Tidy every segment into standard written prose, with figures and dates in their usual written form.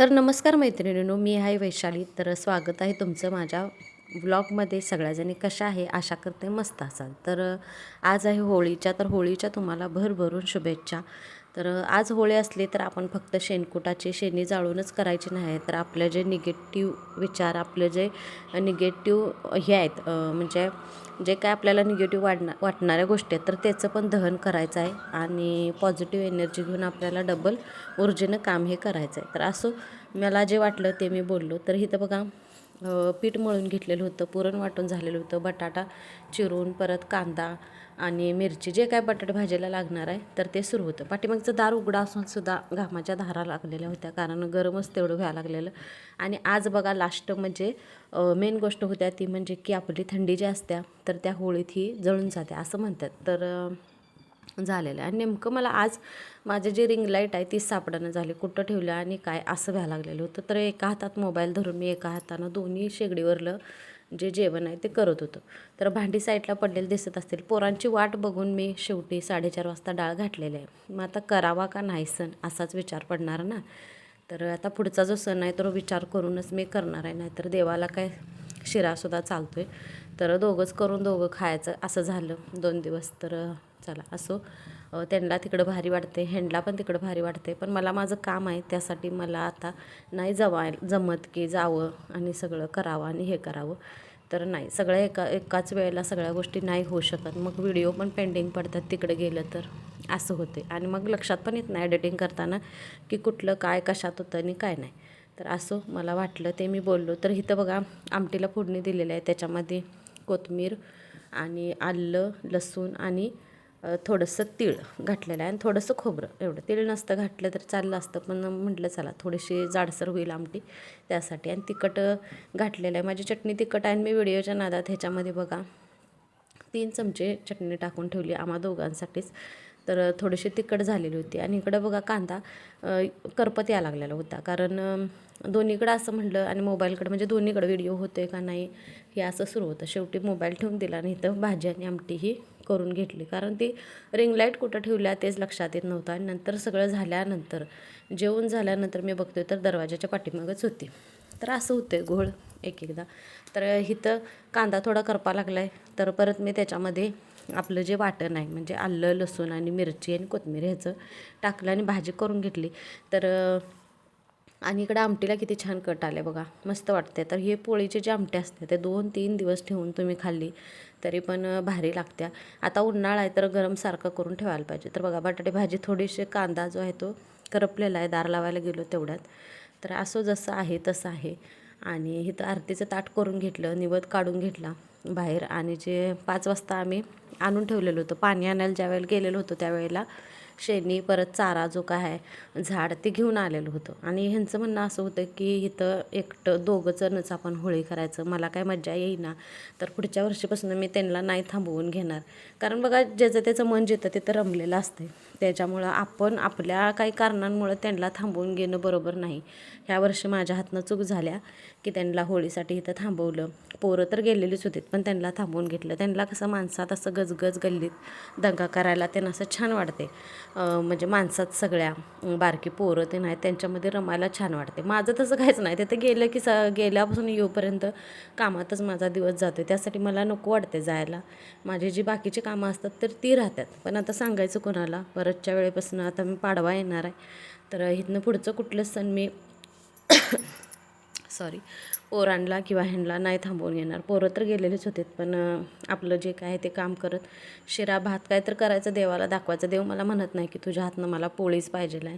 तर नमस्कार मैत्रिणींनो, मी आहे वैशाली. तर स्वागत आहे तुमचं माझ्या व्लॉगमध्ये. सगळ्याजणी कशा आहे, आशा करते मस्त असाल. तर आज आहे होळीच्या, तर होळीच्या तुम्हाला भरभरून शुभेच्छा. तर आज होळी असली तर आपण फक्त शेणकुटाची शेणी जाळूनच करायची नाही, तर आपले जे निगेटिव्ह विचार, आपले जे निगेटिव्ह हे आहेत, म्हणजे जे काय आपल्याला निगेटिव्ह वाटणाऱ्या गोष्टी आहेत, तर त्याचं पण दहन करायचं आहे आणि पॉझिटिव्ह एनर्जी घेऊन आपल्याला डबल ऊर्जेनं काम हे करायचं आहे. तर असं मला जे वाटलं ते मी बोललो. तर इथं बघा, पीठ मळून घेतलेलं होतं, पुरण वाटून झालेलं होतं, बटाटा चिरून, परत कांदा आणि मिरची, जे काय बटाटे भाजीला लागणार आहे तर ते सुरू होतं. पाठीमागचं दार उघडा असून सुद्धा घामाच्या धारा लागलेल्या होत्या, कारण गरमच तेवढं व्हायला लागलेलं. आणि आज बघा लास्ट म्हणजे मेन गोष्ट होत्या ती म्हणजे की आपली थंडी जी असत्या तर त्या होळीत ही जळून जाते असं म्हणतात. तर झालेलं आहे. आणि नेमकं मला आज माझे जे रिंग लाईट आहे ती सापडणं झाली, कुठं ठेवलं आणि काय असं व्हायला लागलेलं होतं. तर एका हातात मोबाईल धरून मी एका हातानं दोन्ही शेगडीवरलं जे जेवण आहे ते करत होतं. तर भांडी साईडला पडलेली दिसत असतील. पोरांची वाट बघून मी शेवटी 4:30 वाजता डाळ घातलेली आहे. मग आता करावा का नाही सण असाच विचार पडणार ना. तर आता पुढचा जो सण आहे तो विचार करूनच मी करणार आहे, नाहीतर देवाला काय शिरासुद्धा चालतो आहे. तर दोघंच करून दोघं खायचं असं झालं 2 दिवस. तर चला असो, त्यांना तिकडं भारी वाटते, ह्यांडला पण तिकडं भारी वाटते, पण मला माझं काम आहे त्यासाठी मला आता नाही जमत की जावं आणि सगळं करावं आणि हे करावं. तर नाही, सगळ्या एकाच वेळेला सगळ्या गोष्टी नाही होऊ शकत. मग व्हिडिओ पण पेंडिंग पडतात तिकडे गेलं तर असं होते. आणि मग लक्षात पण येत नाही एडिटिंग करताना की कुठलं काय कशात होतं आणि काय नाही. तर असं मला वाटलं ते मी बोललो. तर इथं बघा आमटीला फोडणी दिलेलं आहे, त्याच्यामध्ये कोथिंबीर आणि आलं, लसूण आणि थोडंसं तीळ घातलेलं आहे आणि थोडंसं खोबरं. एवढं तीळ नसतं घातलं तर चाललं असतं, पण म्हटलं चला थोडीशी जाडसर होईल आमटी त्यासाठी. आणि तिखट घातलेलं आहे. माझी चटणी तिखट आहे आणि मी व्हिडिओच्या नादात ह्याच्यामध्ये बघा 3 चमचे चटणी टाकून ठेवली आम्हा दोघांसाठीच. तर थोडीशी तिखट झालेली होती. आणि इकडं बघा कांदा करपत यायला लागलेला होता, कारण दोन्हीकडं असं म्हटलं आणि मोबाईलकडं म्हणजे दोन्हीकडं व्हिडिओ होते का नाही हे असं सुरू होतं. शेवटी मोबाईल ठेवून दिला आणि इथं भाजी आणि आमटी ही करून घेतली, कारण ती रिंग लाईट कुठं ठेवल्या तेच लक्षात येत नव्हतं. आणि नंतर सगळं झाल्यानंतर जेवण झाल्यानंतर मी बघतोय तर दरवाजाच्या पाठीमागच होती. तर असं होतं घोळ एक एकदा. तर इथं कांदा थोडा करपा लागला आहे, तर परत मी त्याच्यामध्ये आपलं जे वाटण आहे म्हणजे आलं, लसूण आणि मिरची आणि कोथिंबीर ह्याचं टाकलं आणि भाजी करून घेतली. तर आणि इकडं आमटीला किती छान कट आले बघा, मस्त वाटते. तर हे पोळीचे जे आमटे असते ते 2-3 दिवस ठेवून तुम्ही खाल्ली तरी पण भारी लागत्या. आता उन्हाळा आहे तर गरम सारखं करून ठेवायला पाहिजे. तर बघा बटाटे भाजी, थोडीशी कांदा जो आहे तो करपलेला आहे, दार लावायला गेलो तेवढ्यात. तर असं जसं आहे तसं आहे. आणि इथं आरतीचं ताट करून घेतलं, निवद काढून घेतला बाहेर. आणि जे 5 वाजता आम्ही आणून ठेवलेलं होतं, पाणी आणायला ज्यावेळेला गेलेलो होतो त्यावेळेला शेणी परत चारा जो काय आहे झाड ते घेऊन आलेलं होतं. आणि ह्यांचं म्हणणं असं होतं की इथं एकटं दोघंजणच आपण होळी करायचं, मला काय मजा येईना. तर पुढच्या वर्षीपासून मी त्यांना नाही थांबवून घेणार, कारण बघा ज्याचं त्याचं मन जिथं तिथं रमलेलं असते. त्याच्यामुळं आपण आपल्या काही कारणांमुळं त्यांना थांबवून घेणं बरोबर नाही. ह्या वर्षी माझ्या हातनं चूक झाल्या की त्यांना होळीसाठी इथं थांबवलं. पोरं तर गेलेलीच होती पण त्यांना थांबवून घेतलं. त्यांना कसं माणसात असं गजगज गल्लीत दंगा करायला त्यांना असं छान वाटते. म्हणजे माणसात सगळ्या बारकी पोरं ते नाही त्यांच्यामध्ये रमायला छान वाटते. माझं तसं काहीच नाही, तिथं गेलं की गेल्यापासून येऊपर्यंत कामातच माझा दिवस जातो. त्यासाठी मला नको वाटते जायला. माझी जी बाकीची कामं असतात तर ती राहतात, पण आता सांगायचं कोणाला. परतच्या वेळेपासून आता मी पाडवा येणार आहे, तर इथनं पुढचं कुठलंच सण मी सॉरी पोरांना किंवा ह्यांना नाही थांबवून घेणार. पोरं तर गेलेलेच होते, पण आपलं जे काय आहे ते काम करत शिरा भात काय तर करायचं, देवाला दाखवायचं. देव मला म्हणत नाही की तुझ्या हातनं मला पोळीच पाहिजे आहे.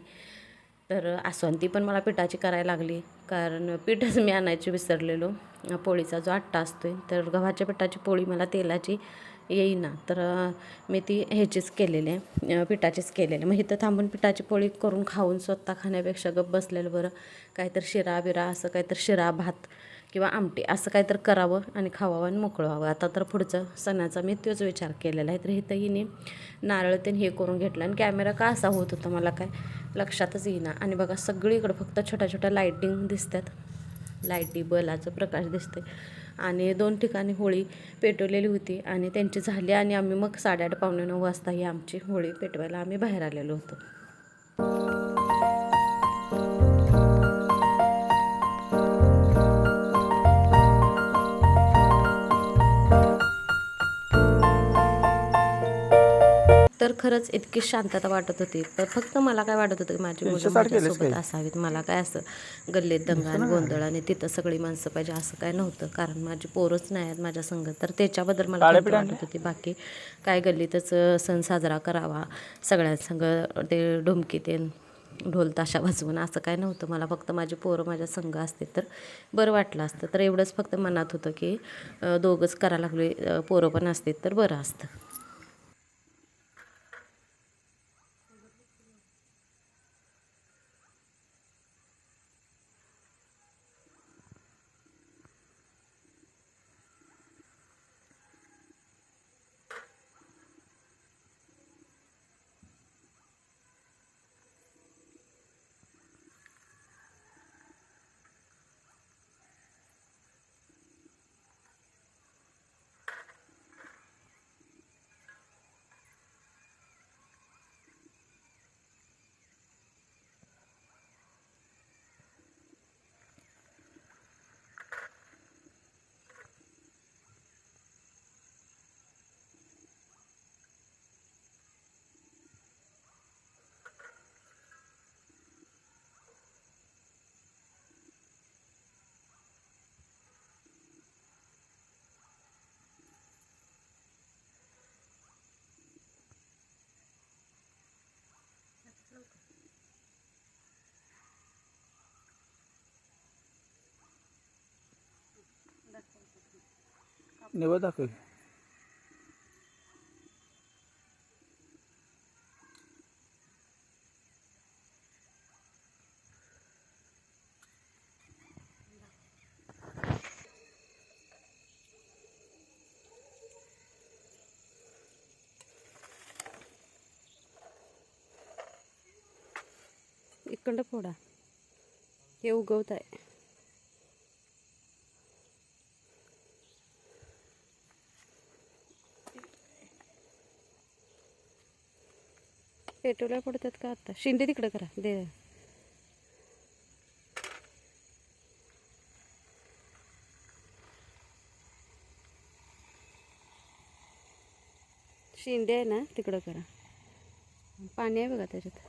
तर असो, आणि ती पण मला पिठाची करायला लागली, कारण पीठच मी आणायची विसरलेलो. पोळीचा जो आट्टा असतो तर गव्हाच्या पिठाची पोळी मला तेलाची येईना, तर मी ती ह्याचीच केलेली आहे, पिठाचीच केलेली. मग इथं थांबून पिठाची पोळी करून खाऊन स्वतः खाण्यापेक्षा गप्प बसलेलं बरं. काहीतरी शिरा बिरा असं काहीतरी शिरा भात किंवा आमटी असं काहीतरी करावं आणि खावावं आणि मोकळं व्हावं. आता तर पुढचं सणाचा मी तोच विचार केलेला आहे. तर इथं हिने नारळ त्याने हे करून घेतलं आणि कॅमेरा का असा होत होता मला काय लक्षातच येईना. आणि बघा सगळीकडं फक्त छोट्या छोट्या लाईटिंग दिसतात, लाईटी बलाचं प्रकाश दिसते. आणि 2 ठिकाणी होळी पेटवलेली होती आणि त्यांची झाली आणि आम्ही मग 8:30 पावणे 9 वाजता ही आमची होळी पेटवायला आम्ही बाहेर आलेलो होतो. तर खरंच इतकी शांतता वाटत होती. तर फक्त मला काय वाटत होतं की माझी मुलं माझ्यासोबत असावीत. मला काय असं गल्लीत दंगा आणि गोंधळ आणि तिथं सगळी माणसं पाहिजे असं काय नव्हतं. कारण माझी पोरच नाही आहेत माझ्या संग. तर त्याच्याबद्दल मला खंत वाटत होती. बाकी काय गल्लीतच सण साजरा करावा सगळ्यांसंग, ते ढोमकी ते ढोल ताशा वाजवून असं काय नव्हतं. मला फक्त माझी पोरं माझ्या संग असते तर बरं वाटलं असतं. तर एवढंच फक्त मनात होतं की दोघंच करायला लागले, पोरं पण असते तर बरं असतं. निवड दाखव. इकडं फोडा, हे उगवत आहे. पेटवल्या पडतात का आता? शिंदे तिकडं करा दे. शिंदे आहे ना तिकडं करा. पाणी आहे बघा त्याच्यात.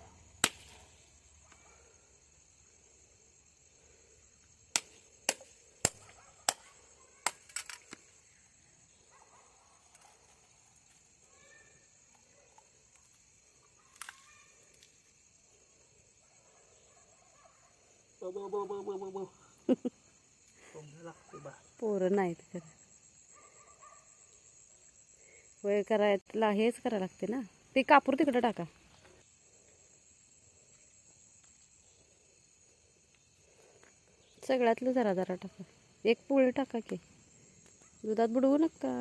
पोरं नाहीत खरं. वय करायला हेच करायला लागते ना. ते कापूर तिकडं टाका. सगळ्यातलं जरा जरा टाका. एक पोळी टाका की. दुधात बुडवू नका.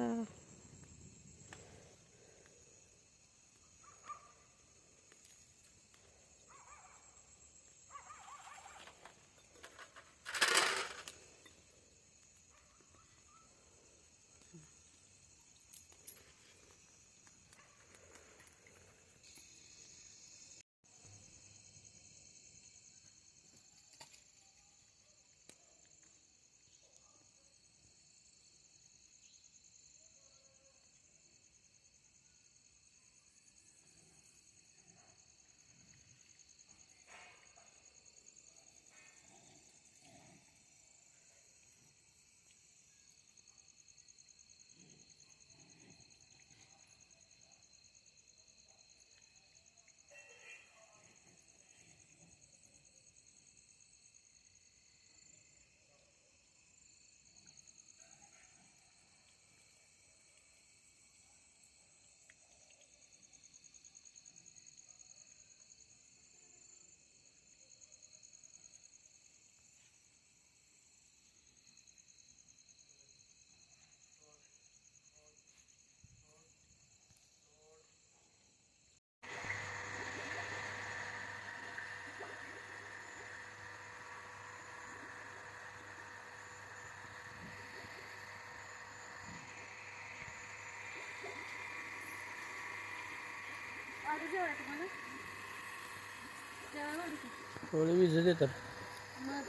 थोडी विजत येतात.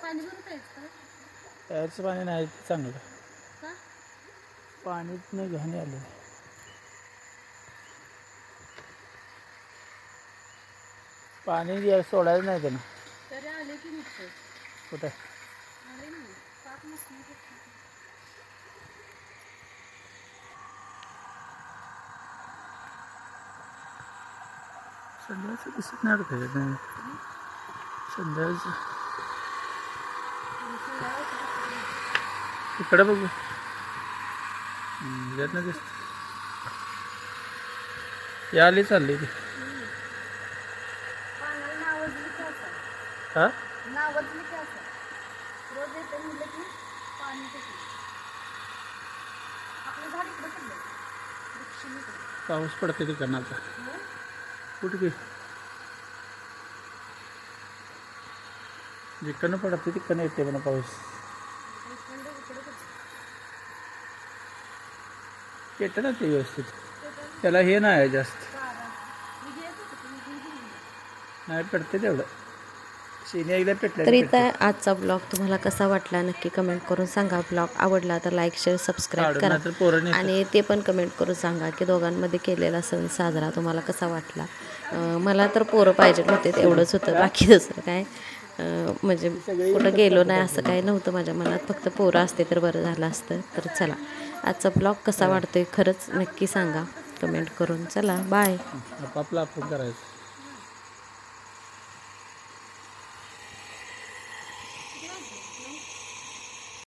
पाणी भरून प्यायचं. प्यायचं पाणी नाही चांगलं. पाणीच नाही घाण आलं. पाणी सोडायचं नाही त्यानं. तरी आले की नुकतं कुठं आले ना पाक नसली संध्याचं दिसत नाही त्याच्यात. संध्याचं इकडं बघू. यातनं दिसत याली चालली ती. हा नावजली की असं रोज येते म्हणलं की पाणी कसं आपलं झाड इकडं पडलं दक्षिणेकडे पाऊस पडते तिकडनं आता. कुठे की जिकडनं पडते तिकडनं येते म्हणा पाऊस. येतं ना ते व्यवस्थित. त्याला हे नाही जास्त नाही पडते तेवढं. शेणी एकदा पेटलं तर इथं आजचा ब्लॉग तुम्हाला कसा वाटला नक्की कमेंट करून सांगा. ब्लॉग आवडला तर लाईक शेअर सबस्क्राईब करा तर पोरं नाही. आणि ते पण कमेंट करून सांगा की दोघांमध्ये केलेला सण साजरा तुम्हाला कसा वाटला. मला तर पोरं पाहिजे होते एवढंच होतं, बाकी दुसरं काय म्हणजे कुठं गेलो नाही असं काही नव्हतं माझ्या मनात. फक्त पोरं असते तर बरं झालं असतं. तर चला आजचा ब्लॉग कसा वाटतोय खरंच नक्की सांगा कमेंट करून. चला बाय. आपापला आपण करायचं.